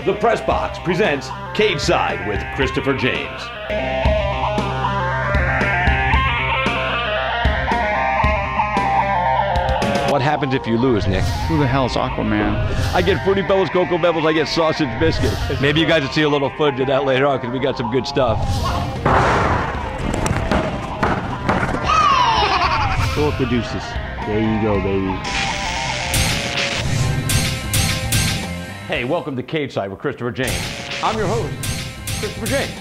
The Press Box presents Cage Side with Christopher James. What happens if you lose, Nick? Who the hell is Aquaman? I get Fruity Pebbles, Cocoa Pebbles, I get sausage biscuits. Maybe you guys will see a little footage of that later on because we got some good stuff. Go with the deuces. There you go, baby. Hey, welcome to Cage Side with Christopher James. I'm your host, Christopher James.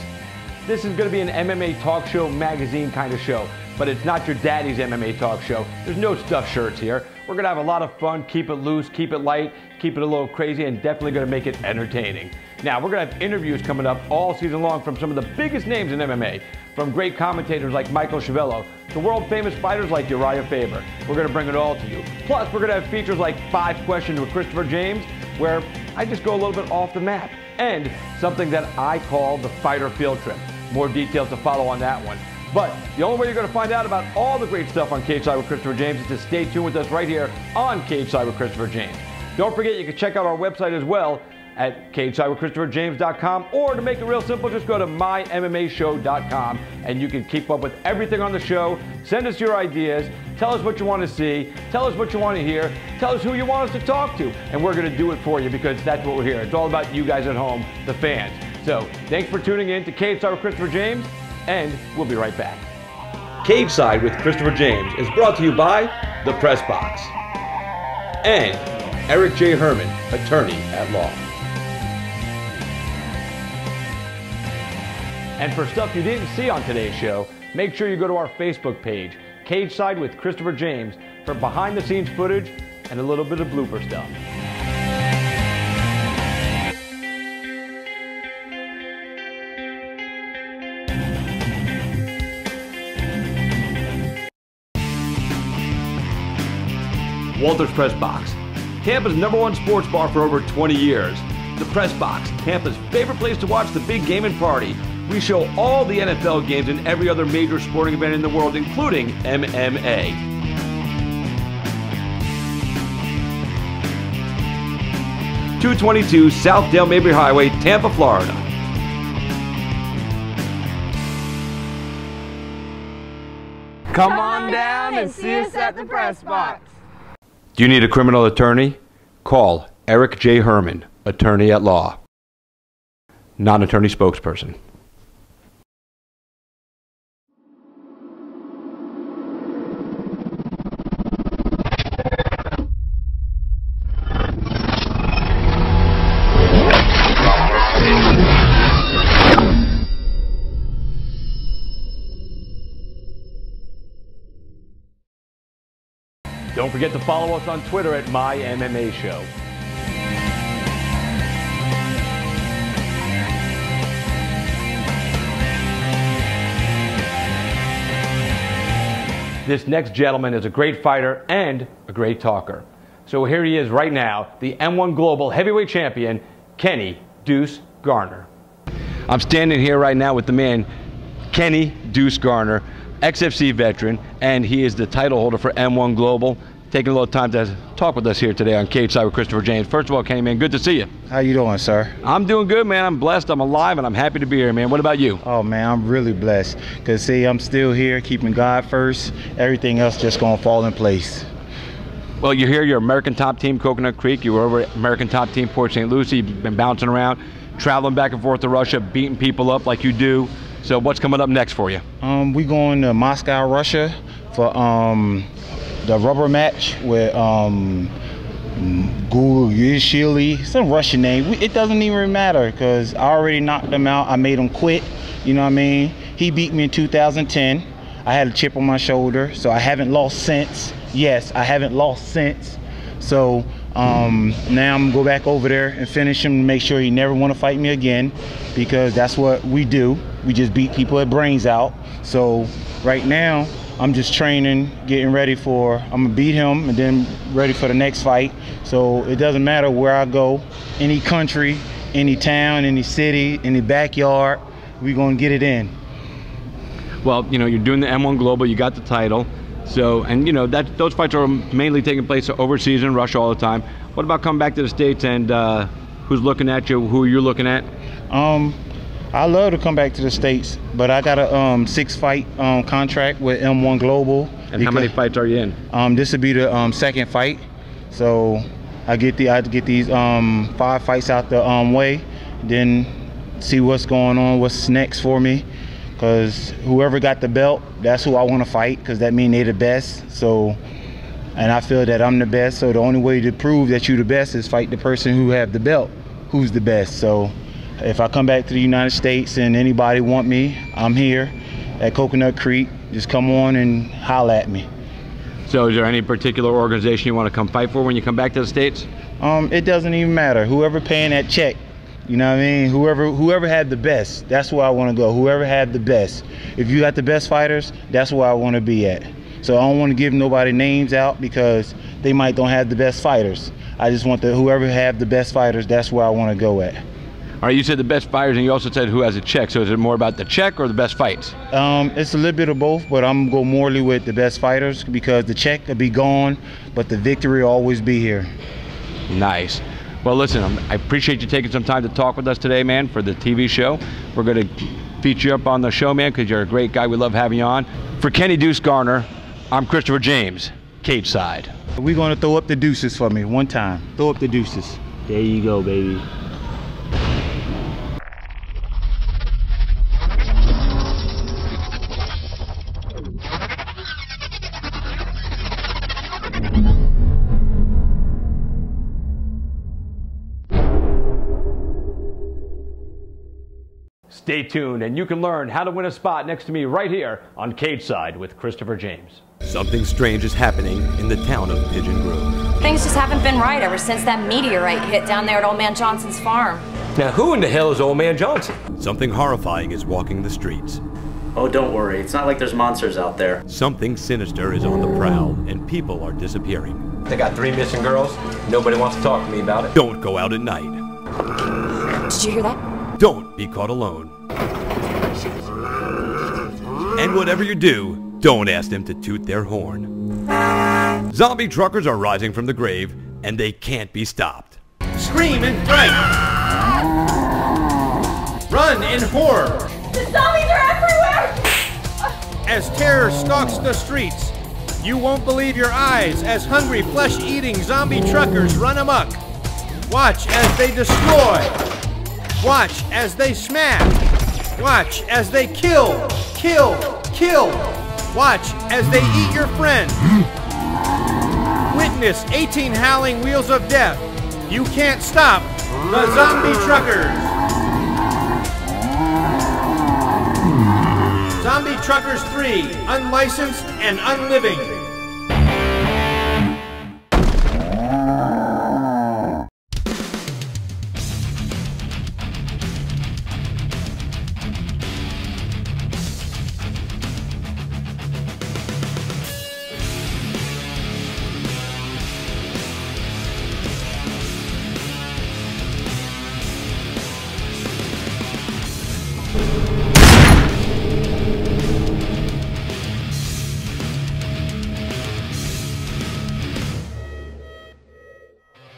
This is going to be an MMA talk show, magazine kind of show, but it's not your daddy's MMA talk show. There's no stuffed shirts here. We're going to have a lot of fun, keep it loose, keep it light, keep it a little crazy, and definitely going to make it entertaining. Now, we're going to have interviews coming up all season long from some of the biggest names in MMA, from great commentators like Michael Schiavello to world-famous fighters like Uriah Faber. We're going to bring it all to you. Plus, we're going to have features like 5 Questions with Christopher James, where I just go a little bit off the map, and something that I call the Fighter Field Trip. More details to follow on that one. But the only way you're going to find out about all the great stuff on Cage Side with Christopher James is to stay tuned with us right here on Cage Side with Christopher James. Don't forget, you can check out our website as well at CageSideWithChristopherJames.com, or to make it real simple, just go to MyMMAShow.com and you can keep up with everything on the show. Send us your ideas, tell us what you want to see, tell us what you want to hear, tell us who you want us to talk to, and we're going to do it for you because that's what we're here. It's all about you guys at home, the fans. So thanks for tuning in to Cage Side with Christopher James, and we'll be right back. Cage Side with Christopher James is brought to you by The Press Box and Eric J. Herman, attorney at law. And for stuff you didn't see on today's show, make sure you go to our Facebook page, Cage Side with Christopher James, for behind-the-scenes footage and a little bit of blooper stuff. Walter's Press Box, Tampa's #1 sports bar for over 20 years. The Press Box, Tampa's favorite place to watch the big game and party. We show all the NFL games and every other major sporting event in the world, including MMA. (222) South Dale Mabry Highway, Tampa, Florida. Come on down and see us at the Press Box. Do you need a criminal attorney? Call Eric J. Herman, attorney at law. Non-attorney spokesperson. Don't forget to follow us on Twitter at MyMMAShow. This next gentleman is a great fighter and a great talker. So here he is right now, the M1 Global Heavyweight Champion, Kenny Deuce Garner. I'm standing here right now with the man, Kenny Deuce Garner, XFC veteran, and he is the title holder for M1 Global. Taking a little time to talk with us here today on Cage Side with Christopher James. First of all, Kenny, man, good to see you. How you doing, sir? I'm doing good, man. I'm blessed, I'm alive, and I'm happy to be here, man. What about you? Oh, man, I'm really blessed. Because, see, I'm still here, keeping God first. Everything else just going to fall in place. Well, you're here, you're American Top Team Coconut Creek. You were over at American Top Team Port St. Lucie. You've been bouncing around, traveling back and forth to Russia, beating people up like you do. So what's coming up next for you? We going to Moscow, Russia for the rubber match with Deugue, some Russian name. It doesn't even matter because I already knocked him out. I made him quit, you know what I mean? He beat me in 2010. I had a chip on my shoulder, so I haven't lost since. Yes, I haven't lost since. So now I'm gonna go back over there and finish him and make sure he never want to fight me again, because that's what we do. We just beat people at brains out. So right now I'm just training, getting ready for, I'm gonna beat him and then ready for the next fight. So it doesn't matter where I go, any country, any town, any city, any backyard, we're gonna get it in. Well, you know, you're doing the M1 Global, you got the title. So, and you know, those fights are mainly taking place overseas in Russia all the time. What about coming back to the States and who's looking at you, who are you looking at? I love to come back to the States, but I got a 6-fight contract with M1 Global. And how many fights are you in? This would be the second fight, so I get these 5 fights out the way, then see what's going on, what's next for me. Because whoever got the belt, that's who I want to fight, because that means they're the best. So, and I feel that I'm the best. So the only way to prove that you're the best is fight the person who have the belt, who's the best. So if I come back to the United States and anybody want me, I'm here at Coconut Creek. Just come on and holler at me. So is there any particular organization you want to come fight for when you come back to the States? It doesn't even matter. Whoever paying that check, you know what I mean? Whoever had the best, that's where I want to go. Whoever had the best. If you got the best fighters, that's where I want to be at. So I don't want to give nobody names out because they might don't have the best fighters. I just want whoever have the best fighters, that's where I want to go at. All right, you said the best fighters, and you also said who has a check. So is it more about the check or the best fights? It's a little bit of both, but I'm going to go morely with the best fighters because the check will be gone, but the victory will always be here. Nice. Well, listen, I appreciate you taking some time to talk with us today, man, for the TV show. We're going to feature you up on the show, man, because you're a great guy. We love having you on. For Kenny Deuce Garner, I'm Christopher James, Cage Side. We're going to throw up the deuces for me one time. Throw up the deuces. There you go, baby. Stay tuned, and you can learn how to win a spot next to me right here on Cage Side with Christopher James. Something strange is happening in the town of Pigeon Grove. Things just haven't been right ever since that meteorite hit down there at Old Man Johnson's farm. Now, who in the hell is Old Man Johnson? Something horrifying is walking the streets. Oh, don't worry. It's not like there's monsters out there. Something sinister is on the prowl, and people are disappearing. They got 3 missing girls. Nobody wants to talk to me about it. Don't go out at night. Did you hear that? Don't be caught alone. And whatever you do, don't ask them to toot their horn. Zombie truckers are rising from the grave, and they can't be stopped. Scream in fright! Run in horror! The zombies are everywhere! As terror stalks the streets, you won't believe your eyes as hungry, flesh-eating zombie truckers run amok. Watch as they destroy. Watch as they smash. Watch as they kill, kill, kill. Watch as they eat your friend. Witness 18 howling wheels of death. You can't stop the zombie truckers. Zombie Truckers 3, unlicensed and unliving.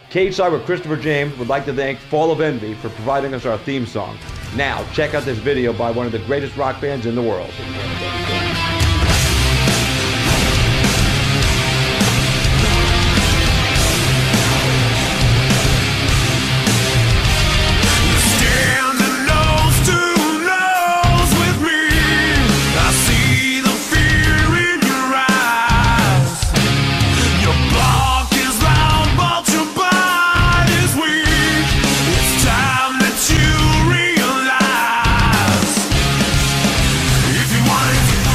Cage Side with Christopher James would like to thank Fall of Envy for providing us our theme song. Now, check out this video by one of the greatest rock bands in the world. If you want it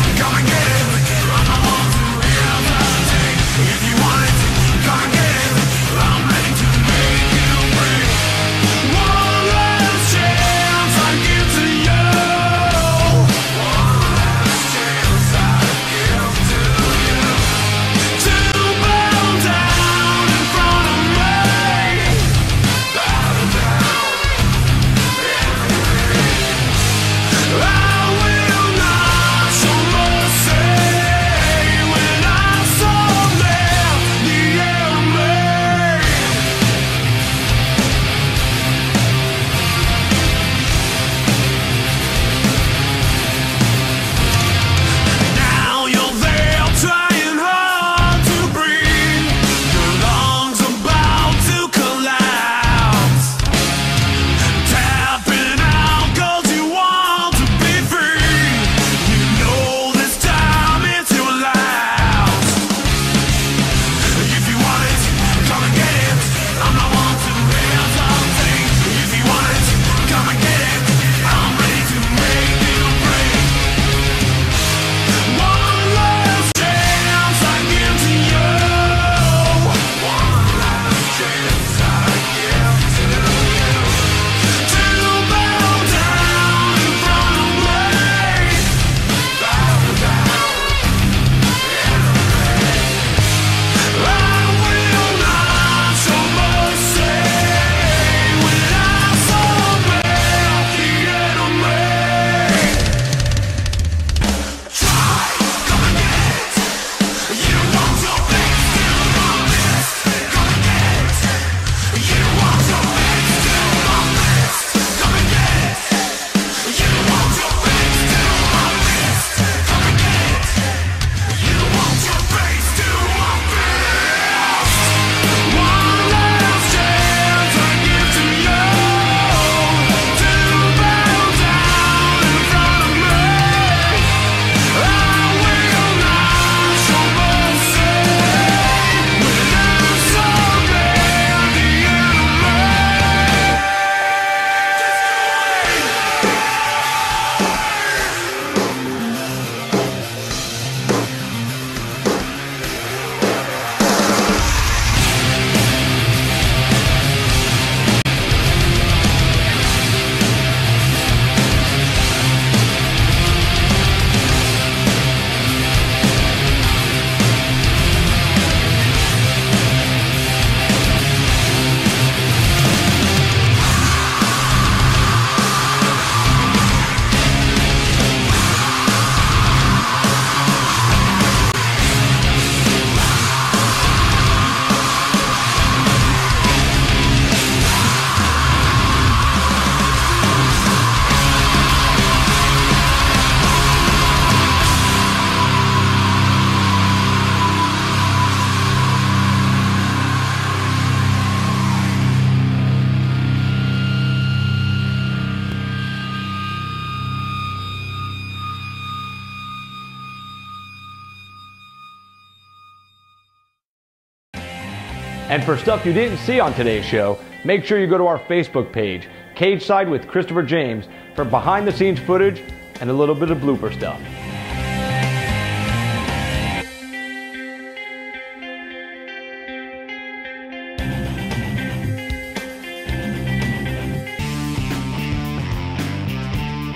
And for stuff you didn't see on today's show, make sure you go to our Facebook page, Cage Side with Christopher James, for behind-the-scenes footage and a little bit of blooper stuff.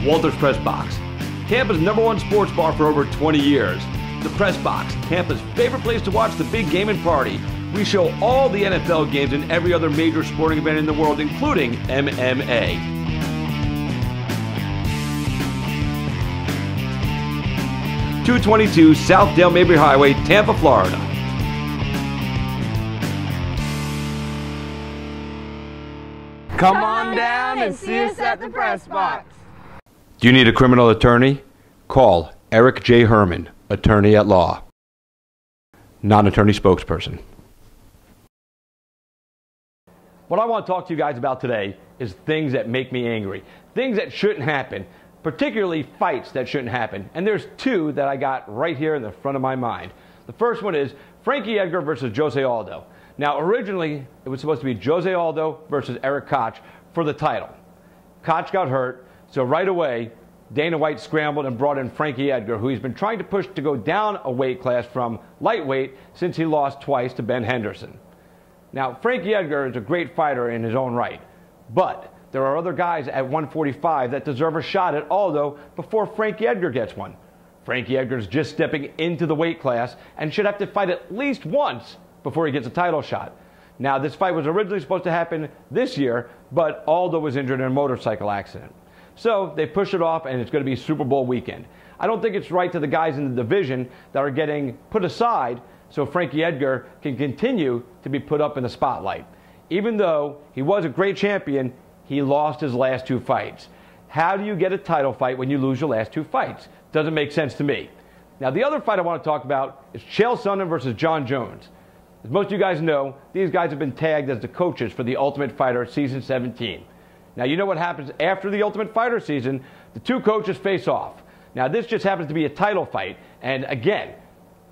Walter's Press Box, Tampa's #1 sports bar for over 20 years. The Press Box, Tampa's favorite place to watch the big game and party. We show all the NFL games and every other major sporting event in the world, including MMA. (222) South Dale Mabry Highway, Tampa, Florida. Come on down and see us at the press box. Do you need a criminal attorney? Call Eric J. Herman, attorney at law. Non-attorney spokesperson. What I want to talk to you guys about today is things that make me angry. Things that shouldn't happen, particularly fights that shouldn't happen. And there's two that I got right here in the front of my mind. The first one is Frankie Edgar versus Jose Aldo. Now, originally, it was supposed to be Jose Aldo versus Eric Koch for the title. Koch got hurt. So right away, Dana White scrambled and brought in Frankie Edgar, who he's been trying to push to go down a weight class from lightweight since he lost twice to Ben Henderson. Now, Frankie Edgar is a great fighter in his own right, but there are other guys at 145 that deserve a shot at Aldo before Frankie Edgar gets one. Frankie Edgar is just stepping into the weight class and should have to fight at least once before he gets a title shot. Now, this fight was originally supposed to happen this year, but Aldo was injured in a motorcycle accident. So they push it off, and it's going to be Super Bowl weekend. I don't think it's right to the guys in the division that are getting put aside so Frankie Edgar can continue to be put up in the spotlight. Even though he was a great champion, he lost his last two fights. How do you get a title fight when you lose your last two fights? Doesn't make sense to me. Now, the other fight I want to talk about is Chael Sonnen versus John Jones. As most of you guys know, these guys have been tagged as the coaches for The Ultimate Fighter Season 17. Now, you know what happens after the Ultimate Fighter season? The two coaches face off. Now, this just happens to be a title fight. And again,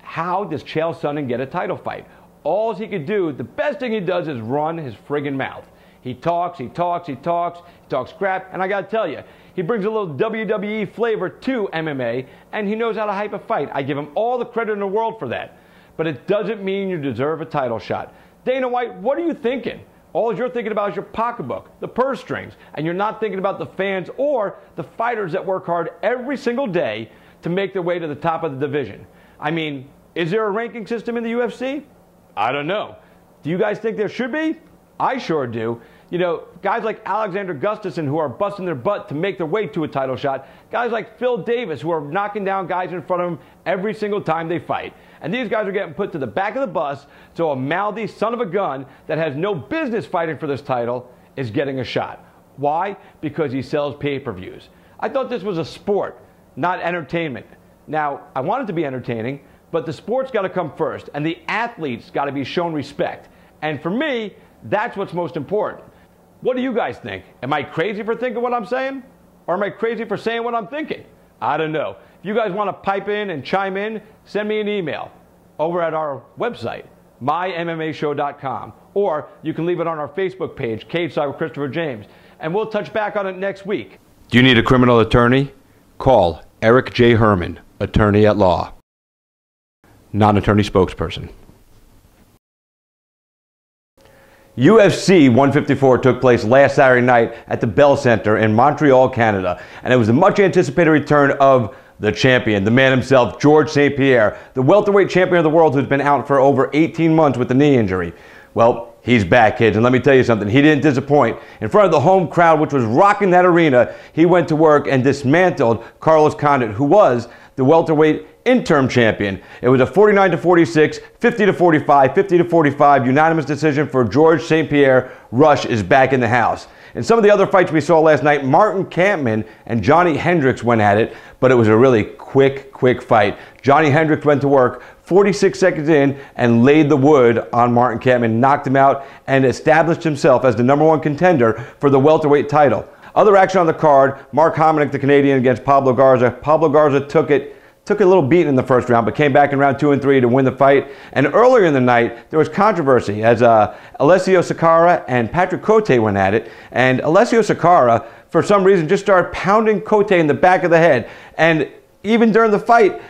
how does Chael Sonnen get a title fight? All he could do, the best thing he does is run his friggin' mouth. He talks crap, and I gotta tell you, he brings a little WWE flavor to MMA, and he knows how to hype a fight. I give him all the credit in the world for that. But it doesn't mean you deserve a title shot. Dana White, what are you thinking? All you're thinking about is your pocketbook, the purse strings, and you're not thinking about the fans or the fighters that work hard every single day to make their way to the top of the division. I mean, is there a ranking system in the UFC? I don't know. Do you guys think there should be? I sure do. You know, guys like Alexander Gustafsson who are busting their butt to make their way to a title shot. Guys like Phil Davis who are knocking down guys in front of them every single time they fight. And these guys are getting put to the back of the bus so a mouthy son of a gun that has no business fighting for this title is getting a shot. Why? Because he sells pay-per-views. I thought this was a sport, not entertainment. Now, I want it to be entertaining, but the sport's got to come first, and the athletes got to be shown respect. And for me, that's what's most important. What do you guys think? Am I crazy for thinking what I'm saying? Or am I crazy for saying what I'm thinking? I don't know. If you guys want to pipe in and chime in, send me an email over at our website, mymmashow.com. Or you can leave it on our Facebook page, Cage Side with Christopher James. And we'll touch back on it next week. Do you need a criminal attorney? Call Eric J. Herman, attorney at law. Non-attorney spokesperson. UFC 154 took place last Saturday night at the Bell Center in Montreal, Canada, and it was the much anticipated return of the champion, the man himself, George St. Pierre, the welterweight champion of the world who's been out for over 18 months with a knee injury. Well, he's back, kids, and let me tell you something, he didn't disappoint. In front of the home crowd, which was rocking that arena, he went to work and dismantled Carlos Condit, who was the welterweight interim champion. It was a 49-46, 50-45, 50-45 unanimous decision for George St. Pierre. Rush is back in the house. In some of the other fights we saw last night, Martin Kampmann and Johnny Hendricks went at it, but it was a really quick fight. Johnny Hendricks went to work 46 seconds in and laid the wood on Martin Kampmann, knocked him out, and established himself as the #1 contender for the welterweight title. Other action on the card, Mark Hominick, the Canadian, against Pablo Garza. Pablo Garza took it took a little beating in the first round, but came back in round 2 and 3 to win the fight. And earlier in the night, there was controversy as Alessio Sakara and Patrick Cote went at it. And Alessio Sakara, for some reason, just started pounding Cote in the back of the head. And even during the fight,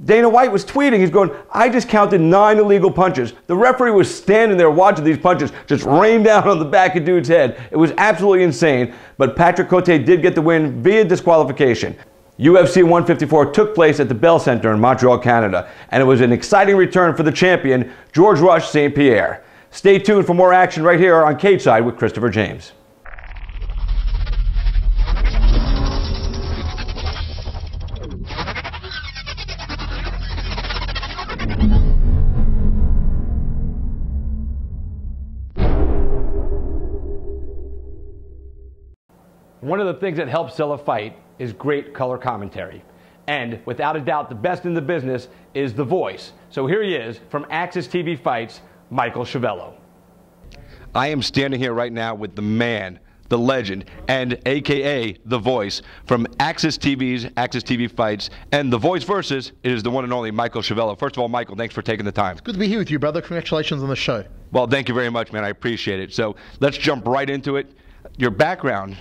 Dana White was tweeting, he's going, I just counted 9 illegal punches. The referee was standing there watching these punches just rain down on the back of dude's head. It was absolutely insane, but Patrick Cote did get the win via disqualification. UFC 154 took place at the Bell Center in Montreal, Canada, and it was an exciting return for the champion, George Rush St. Pierre. Stay tuned for more action right here on Cage Side with Christopher James. One of the things that helps sell a fight is great color commentary. And without a doubt, the best in the business is the voice. So here he is from AXStv Fights, Michael Schiavello. I am standing here right now with the man, the legend, and AKA the voice from AXSTV's AXStv Fights, and the voice versus is the one and only Michael Schiavello. First of all, Michael, thanks for taking the time. It's good to be here with you, brother. Congratulations on the show. Well, thank you very much, man. I appreciate it. So let's jump right into it. Your background.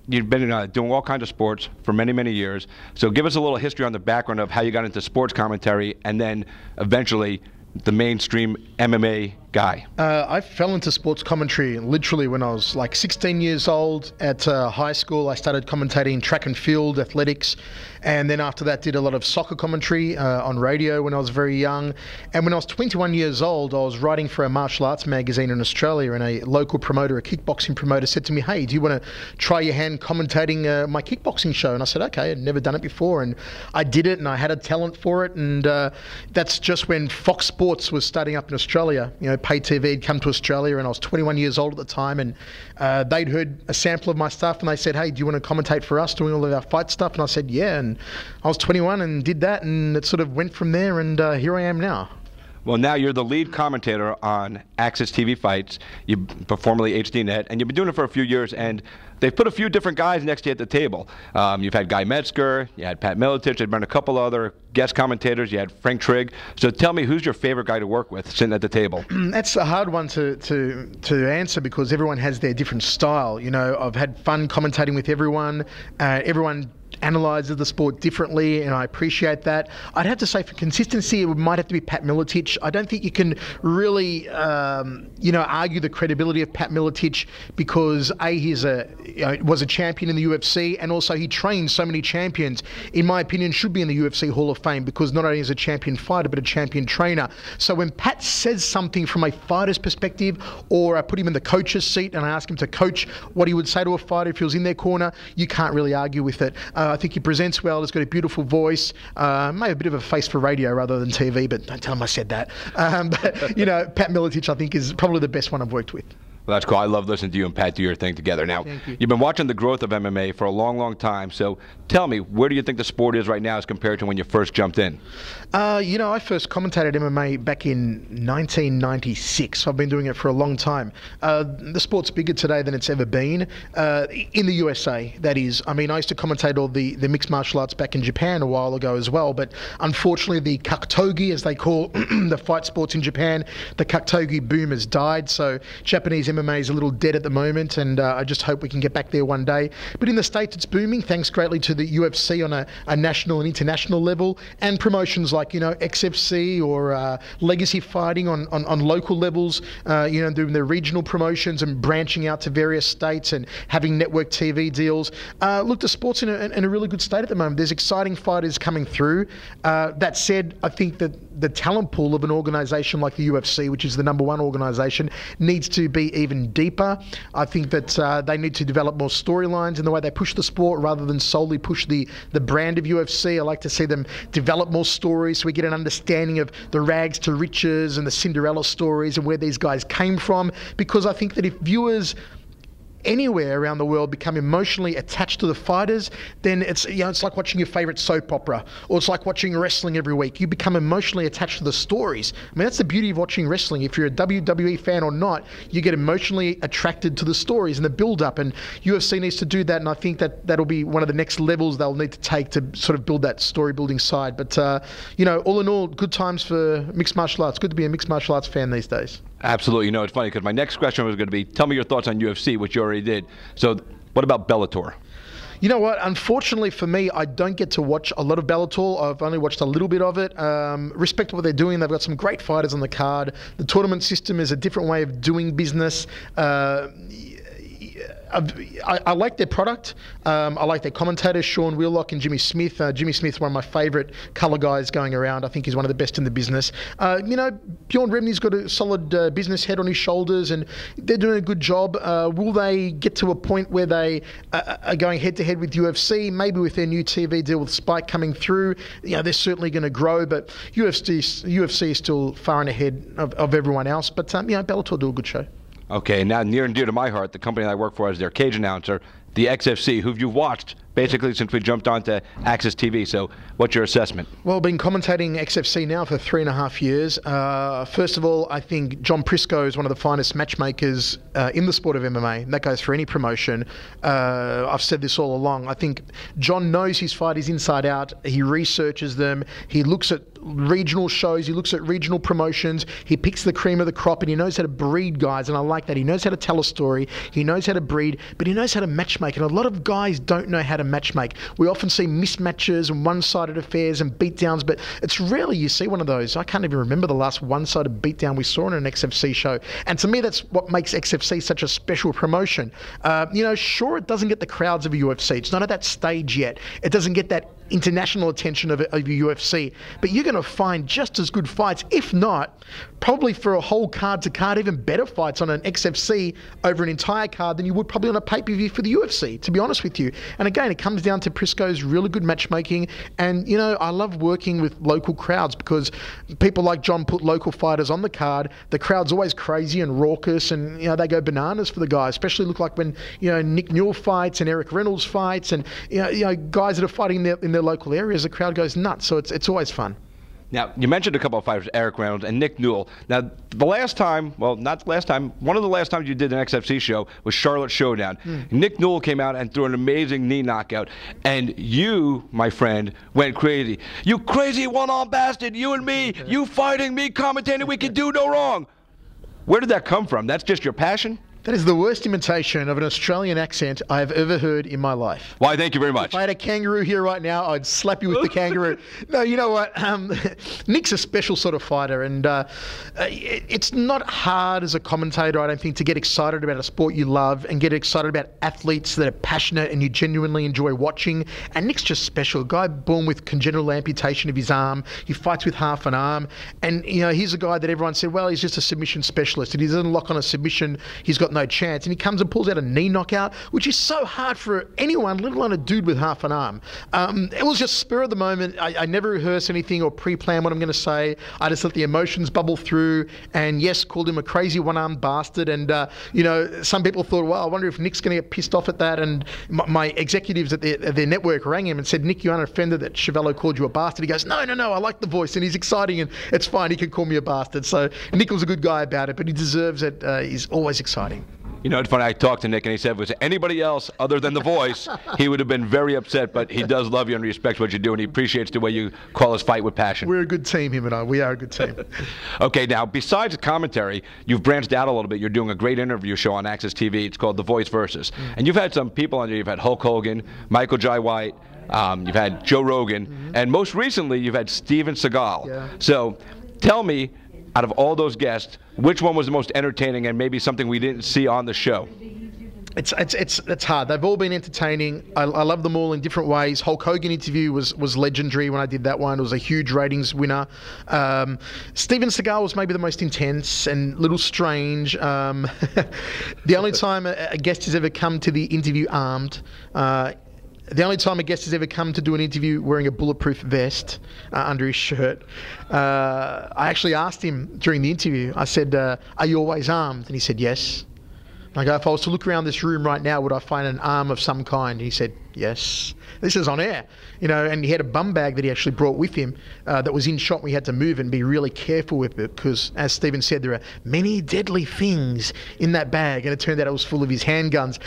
You've been doing all kinds of sports for many, many years. So give us a little history on the background of how you got into sports commentary and then eventually the mainstream MMA guy. I fell into sports commentary literally when I was like 16 years old at high school. I started commentating track and field, athletics, and then after that did a lot of soccer commentary on radio when I was very young. And when I was 21 years old, I was writing for a martial arts magazine in Australia, and a local promoter, a kickboxing promoter, said to me, hey, do you want to try your hand commentating my kickboxing show? And I said, okay, I'd never done it before, and I did it, and I had a talent for it, and that's just when Fox Sports was starting up in Australia. You know, pay TV had come to Australia, and I was 21 years old at the time, and they'd heard a sample of my stuff, and they said, hey, do you want to commentate for us doing all of our fight stuff? And I said, yeah, and I was 21 and did that, and it sort of went from there, and here I am now. Well, now you're the lead commentator on AXStv Fights. You formerly HDNet, and you've been doing it for a few years, and they've put a few different guys next to you at the table. You've had Guy Metzger, you had Pat Miletich, there's been a couple other guest commentators, you had Frank Trigg. So tell me, who's your favorite guy to work with sitting at the table? That's a hard one to answer because everyone has their different style. You know, I've had fun commentating with everyone. Everyone analyzes the sport differently, and I appreciate that. I'd have to say for consistency, it might have to be Pat Miletich. I don't think you can really, you know, argue the credibility of Pat Miletich because he's was a champion in the UFC, and also he trained so many champions. In my opinion, should be in the UFC Hall of Fame because not only is a champion fighter but a champion trainer. So when Pat says something from a fighter's perspective, or I put him in the coach's seat and I ask him to coach what he would say to a fighter if he was in their corner, you can't really argue with it. I think he presents well. He's got a beautiful voice. May have a bit of a face for radio rather than TV, but don't tell him I said that. But you know, Pat Miletich, I think, is probably the best one I've worked with. Well, that's cool. I love listening to you and Pat do your thing together. Now, you've been watching the growth of MMA for a long, long time. So tell me, where do you think the sport is right now as compared to when you first jumped in? You know, I first commentated MMA back in 1996. So I've been doing it for a long time. The sport's bigger today than it's ever been. In the USA, that is. I mean, I used to commentate all the mixed martial arts back in Japan a while ago as well. But unfortunately, the Kaktogi, as they call the fight sports in Japan, the Kaktogi boom has died. So Japanese MMA is a little dead at the moment, and I just hope we can get back there one day. But in the States, it's booming, thanks greatly to the UFC on a national and international level, and promotions like, you know, XFC or Legacy Fighting on local levels, you know, doing their regional promotions and branching out to various states and having network TV deals. Look, the sport's in a really good state at the moment. There's exciting fighters coming through. That said, I think that the talent pool of an organisation like the UFC, which is the #1 organisation, needs to be even deeper. I think that they need to develop more storylines in the way they push the sport rather than solely push the brand of UFC. I like to see them develop more stories so we get an understanding of the rags to riches and the Cinderella stories and where these guys came from, because I think that if viewers anywhere around the world become emotionally attached to the fighters, then it's like watching your favorite soap opera, or it's like watching wrestling every week. You become emotionally attached to the stories. I mean, that's the beauty of watching wrestling. If you're a WWE fan or not, you get emotionally attracted to the stories and the build-up, and UFC needs to do that, and I think that'll be one of the next levels they'll need to take to sort of build that story-building side. But, all in all, good times for mixed martial arts. Good to be a mixed martial arts fan these days. Absolutely. It's funny because my next question was going to be, tell me your thoughts on UFC, which you already did. So what about Bellator? You know what? Unfortunately for me, I don't get to watch a lot of Bellator. I've only watched a little bit of it. Respect to what they're doing. They've got some great fighters on the card. The tournament system is a different way of doing business. I like their product. I like their commentators, Sean Wheelock and Jimmy Smith. Jimmy Smith's one of my favourite colour guys going around. I think he's one of the best in the business. Bjorn Rebney's got a solid business head on his shoulders, and they're doing a good job. Will they get to a point where they are going head-to-head with UFC? Maybe with their new TV deal with Spike coming through. They're certainly going to grow, but UFC is still far and ahead of everyone else. But, Bellator do a good show. Okay, now near and dear to my heart, the company I work for as their cage announcer, the XFC, who you've watched basically since we jumped onto AXStv. So what's your assessment? Well, I've been commentating XFC now for 3.5 years. First of all, I think John Prisco is one of the finest matchmakers in the sport of MMA. And that goes for any promotion. I've said this all along. I think John knows his fighters inside out. He researches them. He looks at regional shows. He looks at regional promotions. He picks the cream of the crop, and he knows how to breed guys, and I like that. He knows how to tell a story. He knows how to breed, but he knows how to matchmake, and a lot of guys don't know how to matchmake. We often see mismatches and one-sided affairs and beatdowns, but it's rarely you see one of those. I can't even remember the last one-sided beatdown we saw in an XFC show, and to me that's what makes XFC such a special promotion. Sure, it doesn't get the crowds of a UFC. It's not at that stage yet. It doesn't get that international attention of UFC, but you're going to find just as good fights, if not, probably for a whole card to card, even better fights on an XFC over an entire card than you would probably on a pay-per-view for the UFC, to be honest with you. And again, it comes down to Prisco's really good matchmaking, and I love working with local crowds because people like John put local fighters on the card. The crowd's always crazy and raucous, and they go bananas for the guys, especially look like when Nick Newell fights and Eric Reynolds fights, and guys that are fighting in their local areas, the crowd goes nuts. So it's always fun. Now, you mentioned a couple of fighters, Eric Reynolds and Nick Newell. Now, the last time, well, not the last time, one of the last times you did an XFC show was Charlotte Showdown. Nick Newell came out and threw an amazing knee knockout, and you, my friend, went crazy. You crazy one-armed bastard, you and me, you fighting, me commentating, we can do no wrong. Where did that come from? That's just your passion? That is the worst imitation of an Australian accent I have ever heard in my life. Why, thank you very much. If I had a kangaroo here right now, I'd slap you with the kangaroo. No, you know what? Nick's a special sort of fighter, and it's not hard as a commentator, I don't think, to get excited about a sport you love and get excited about athletes that are passionate and you genuinely enjoy watching. And Nick's just special. A guy born with congenital amputation of his arm. He fights with half an arm. And, he's a guy that everyone said, well, he's just a submission specialist. And he doesn't lock on a submission. He's got no chance, and he comes and pulls out a knee knockout, which is so hard for anyone, let alone a dude with half an arm. It was just spur of the moment. I never rehearse anything or pre-plan what I'm going to say. I just let the emotions bubble through, and yes, called him a crazy one-armed bastard. And some people thought, well, I wonder if Nick's going to get pissed off at that. And my executives at their network rang him and said, Nick, you aren't offended that Schiavello called you a bastard? He goes, no, I like the voice, and he's exciting, and it's fine, he can call me a bastard. So Nick was a good guy about it, but he deserves it. He's always exciting. It's funny, I talked to Nick and he said, was anybody else other than the voice, he would have been very upset, but he does love you and respects what you do, and he appreciates the way you call us fight with passion. We're a good team, him and I. We are a good team. Okay, now, besides the commentary, you've branched out a little bit. You're doing a great interview show on AXStv. It's called The Voice Versus. And you've had some people on there. You've had Hulk Hogan, Michael Jai White, you've had Joe Rogan, and most recently, you've had Steven Seagal. Yeah. So, tell me, out of all those guests, which one was the most entertaining and maybe something we didn't see on the show? It's hard. They've all been entertaining. I love them all in different ways. Hulk Hogan interview was legendary when I did that one. It was a huge ratings winner. Steven Seagal was maybe the most intense and a little strange. The only time a guest has ever come to the interview armed. The only time a guest has ever come to do an interview wearing a bulletproof vest under his shirt. I actually asked him during the interview, I said, are you always armed? And he said, yes. I go, if I was to look around this room right now, would I find an arm of some kind? He said, yes. This is on air, you know, and he had a bum bag that he actually brought with him that was in shot. We had to move and be really careful with it because, as Stephen said, there are many deadly things in that bag, and it turned out it was full of his handguns.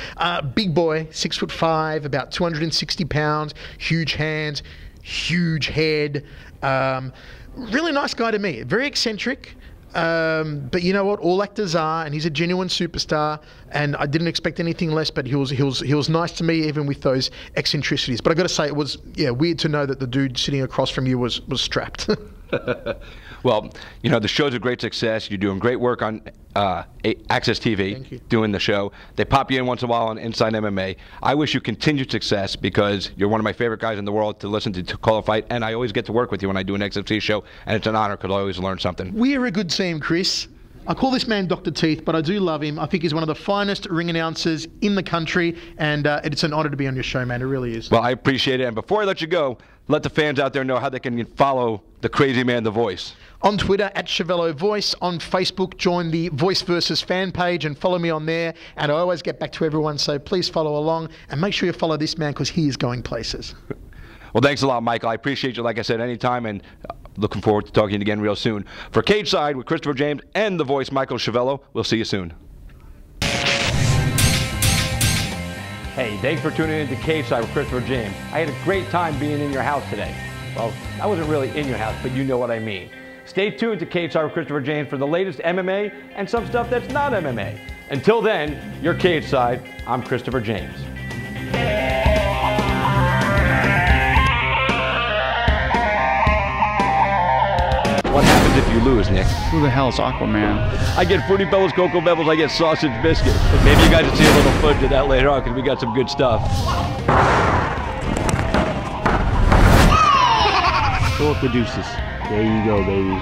Big boy, 6'5", about 260 pounds, huge hands, huge head. Really nice guy to meet, very eccentric. But you know what? All actors are, and he's a genuine superstar. And I didn't expect anything less. But he was nice to me, even with those eccentricities. But I got to say, it was weird to know that the dude sitting across from you was strapped. Well, you know, the show's a great success. You're doing great work on AXS TV, doing the show. They pop you in once in a while on Inside MMA. I wish you continued success because you're one of my favorite guys in the world to listen to call a fight, and I always get to work with you when I do an XFC show, and it's an honor because I always learn something. We're a good team, Chris. I call this man Dr. Teeth, but I do love him. I think he's one of the finest ring announcers in the country, and it's an honor to be on your show, man. It really is. Well, I appreciate it. And before I let you go, let the fans out there know how they can follow the crazy man, The Voice. On Twitter, @Schiavello Voice. On Facebook, join the Voice Versus fan page and follow me on there. And I always get back to everyone, so please follow along. And make sure you follow this man because he is going places. Well, thanks a lot, Michael. I appreciate you, like I said, anytime. And looking forward to talking again real soon. For Cage Side with Christopher James and The Voice, Michael Schiavello, we'll see you soon. Hey, thanks for tuning in to Cage Side with Christopher James. I had a great time being in your house today. Well, I wasn't really in your house, but you know what I mean. Stay tuned to Cage Side with Christopher James for the latest MMA and some stuff that's not MMA. Until then, you're Cage Side. I'm Christopher James. What happens if you lose, Nick? Who the hell is Aquaman? I get Fruity Pebbles, Cocoa Pebbles, I get sausage biscuits. Maybe you guys will see a little footage of that later on because we got some good stuff. Fill up the deuces. There you go, baby.